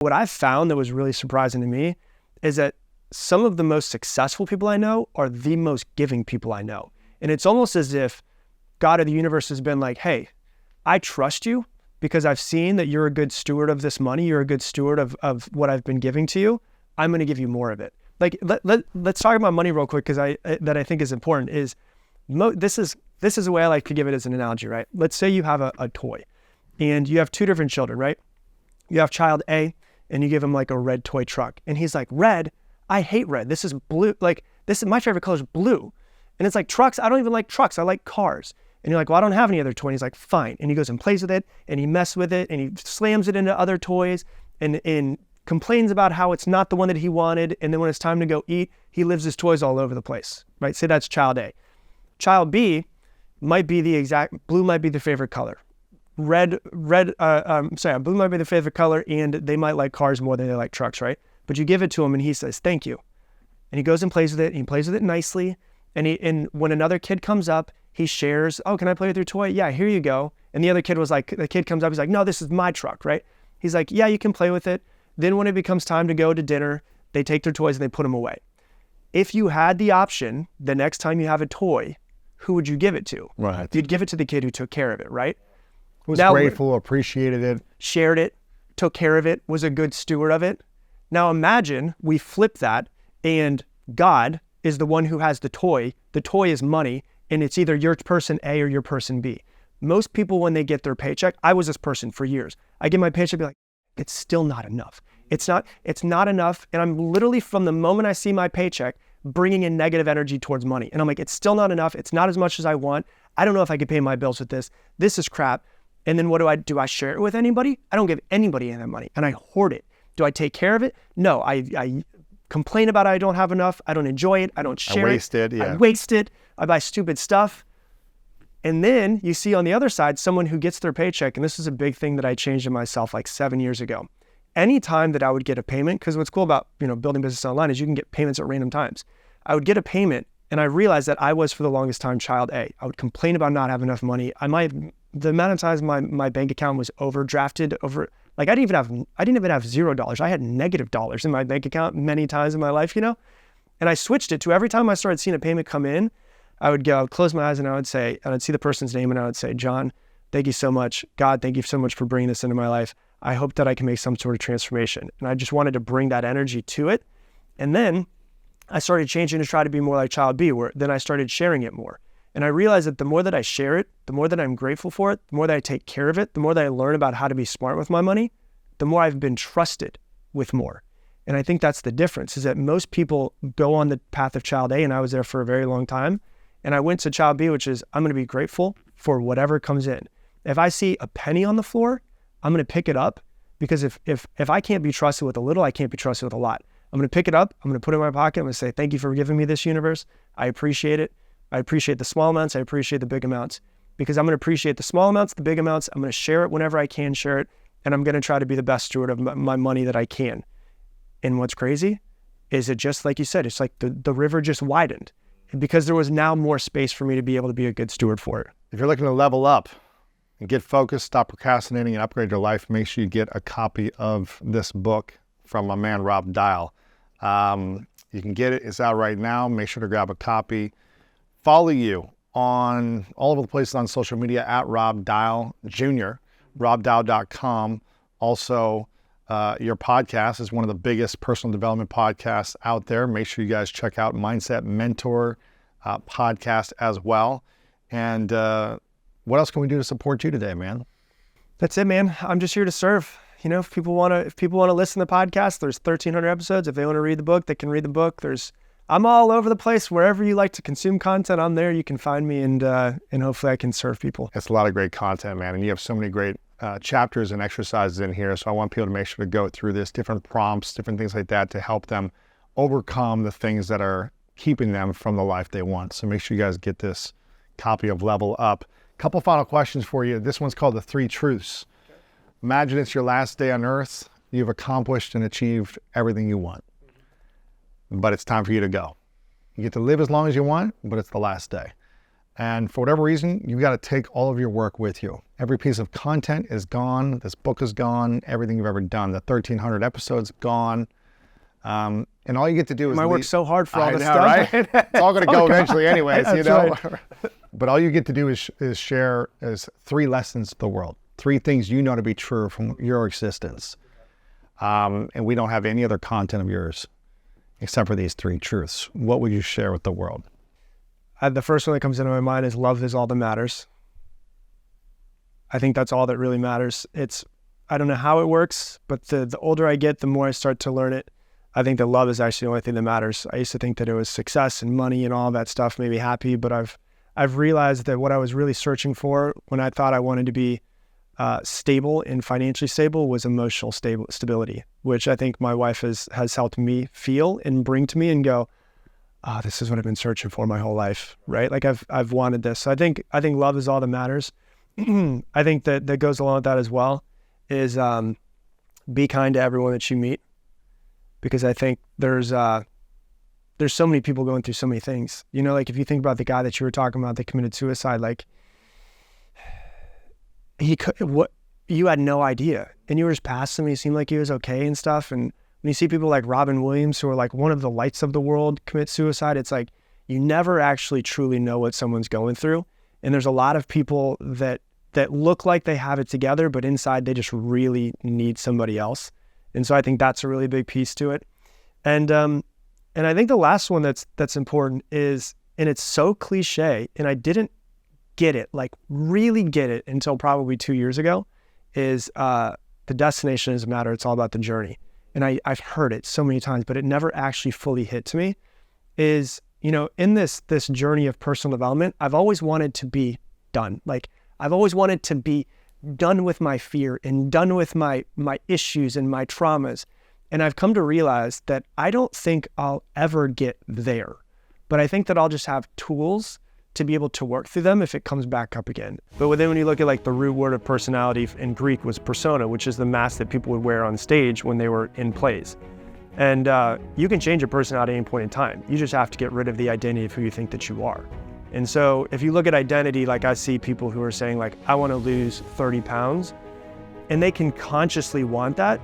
What I found that was really surprising to me is that some of the most successful people I know are the most giving people I know. And it's almost as if God or the universe has been like, hey, I trust you because I've seen that you're a good steward of this money. You're a good steward of what I've been giving to you. I'm going to give you more of it. Like, let's talk about money real quick, because I think is important. This is the way I like to give it as an analogy, right? Let's say you have a toy and you have two different children, right? You have child A and you give him like a red toy truck. And he's like, red? I hate red. This is blue. Like, this is my favorite color is blue. And it's like, trucks, I don't even like trucks. I like cars. And you're like, well, I don't have any other toy. And he's like, fine. And he goes and plays with it and he messes with it and he slams it into other toys and complains about how it's not the one that he wanted. And then when it's time to go eat, he leaves his toys all over the place, right? Say that's child A. Child B might be blue might be the favorite color. Blue might be the favorite color, and they might like cars more than they like trucks, right? But you give it to him and he says, thank you. And he goes and plays with it, and he plays with it nicely. And when another kid comes up, he shares, oh, can I play with your toy? Yeah, here you go. And the other kid the kid comes up, he's like, no, this is my truck, right? He's like, yeah, you can play with it. Then when it becomes time to go to dinner, they take their toys and they put them away. If you had the option, the next time you have a toy, who would you give it to? Right. You'd give it to the kid who took care of it, right? Was grateful, appreciated it. Shared it, took care of it, was a good steward of it. Now imagine we flip that and God is the one who has the toy. The toy is money, and it's either your person A or your person B. Most people, when they get their paycheck, I was this person for years. I get my paycheck, be like, it's still not enough. It's not enough. And I'm literally, from the moment I see my paycheck, bringing in negative energy towards money. And I'm like, it's still not enough. It's not as much as I want. I don't know if I could pay my bills with this. This is crap. And then what do? I share it with anybody? I don't give anybody any of that money, and I hoard it. Do I take care of it? No, I complain about it. I don't have enough. I don't enjoy it. I don't share it. I waste it. I buy stupid stuff. And then you see on the other side, someone who gets their paycheck, and this is a big thing that I changed in myself like 7 years ago. Anytime that I would get a payment, because what's cool about building business online is you can get payments at random times. I would get a payment, and I realized that I was for the longest time child A. I would complain about not having enough money. The amount of times my bank account was overdrafted like I didn't even have $0. I had negative dollars in my bank account many times in my life, And I switched it to every time I started seeing a payment come in, I would close my eyes and I'd see the person's name and I would say, John, thank you so much. God, thank you so much for bringing this into my life. I hope that I can make some sort of transformation. And I just wanted to bring that energy to it. And then I started changing to try to be more like child B, where then I started sharing it more. And I realized that the more that I share it, the more that I'm grateful for it, the more that I take care of it, the more that I learn about how to be smart with my money, the more I've been trusted with more. And I think that's the difference, is that most people go on the path of child A, and I was there for a very long time. And I went to child B, which is I'm going to be grateful for whatever comes in. If I see a penny on the floor, I'm going to pick it up, because if I can't be trusted with a little, I can't be trusted with a lot. I'm going to pick it up. I'm going to put it in my pocket. I'm going to say, thank you for giving me this, universe. I appreciate it. I appreciate the small amounts. I appreciate the big amounts, because I'm going to appreciate the small amounts, the big amounts. I'm going to share it whenever I can share it. And I'm going to try to be the best steward of my money that I can. And what's crazy is it just like you said, it's like the river just widened, because there was now more space for me to be able to be a good steward for it. If you're looking to level up and get focused, stop procrastinating, and upgrade your life, make sure you get a copy of this book from my man, Rob Dial. You can get it. It's out right now. Make sure to grab a copy. Follow you on all over the places on social media at Rob Dial Jr., robdial.com. Also, your podcast is one of the biggest personal development podcasts out there. Make sure you guys check out Mindset Mentor podcast as well. And what else can we do to support you today, man? That's it, man. I'm just here to serve. If people want to listen to the podcast, there's 1,300 episodes. If they want to read the book, they can read the book. I'm all over the place. Wherever you like to consume content, I'm there. You can find me, and hopefully I can serve people. It's a lot of great content, man. And you have so many great chapters and exercises in here. So I want people to make sure to go through this, different prompts, different things like that, to help them overcome the things that are keeping them from the life they want. So make sure you guys get this copy of Level Up. Couple final questions for you. This one's called the 3 Truths. Okay. Imagine it's your last day on earth. You've accomplished and achieved everything you want. But it's time for you to go. You get to live as long as you want, but it's the last day. And for whatever reason, you've got to take all of your work with you. Every piece of content is gone. This book is gone. Everything you've ever done. The 1,300 episodes gone. And all you get to do is... I worked so hard for all this stuff. Right? It's all going to go eventually anyways, you know? Right. But all you get to do is share 3 lessons to the world. 3 things you know to be true from your existence. And we don't have any other content of yours except for these 3 truths. What would you share with the world? The first one that comes into my mind is love is all that matters. I think that's all that really matters. I don't know how it works, but the older I get, the more I start to learn it. I think that love is actually the only thing that matters. I used to think that it was success and money and all that stuff made me happy, but I've realized that what I was really searching for when I thought I wanted to be stable and financially stable was emotional stability, which I think my wife has helped me feel and bring to me and go, this is what I've been searching for my whole life, right? Like I've wanted this. So I think love is all that matters. I think that goes along with that as well is be kind to everyone that you meet, because I think there's so many people going through so many things. You know, like if you think about the guy that you were talking about that committed suicide, like you had no idea, and you were just past him. He seemed like he was okay and stuff. And when you see people like Robin Williams, who are like one of the lights of the world, commit suicide, it's like you never actually truly know what someone's going through. And there's a lot of people that look like they have it together, but inside they just really need somebody else. And so I think that's a really big piece to it. And I think the last one that's important is, and it's so cliche, and I didn't get it, like really get it until probably 2 years ago, is the destination doesn't matter. It's all about the journey. And I've heard it so many times, but it never actually fully hit to me, is, you know, in this journey of personal development, I've always wanted to be done. Like I've always wanted to be done with my fear and done with my issues and my traumas. And I've come to realize that I don't think I'll ever get there, but I think that I'll just have tools to be able to work through them if it comes back up again. But then when you look at like the root word of personality in Greek was persona, which is the mask that people would wear on stage when they were in plays. And you can change your personality at any point in time. You just have to get rid of the identity of who you think that you are. And so if you look at identity, like I see people who are saying like, I want to lose 30 pounds, and they can consciously want that,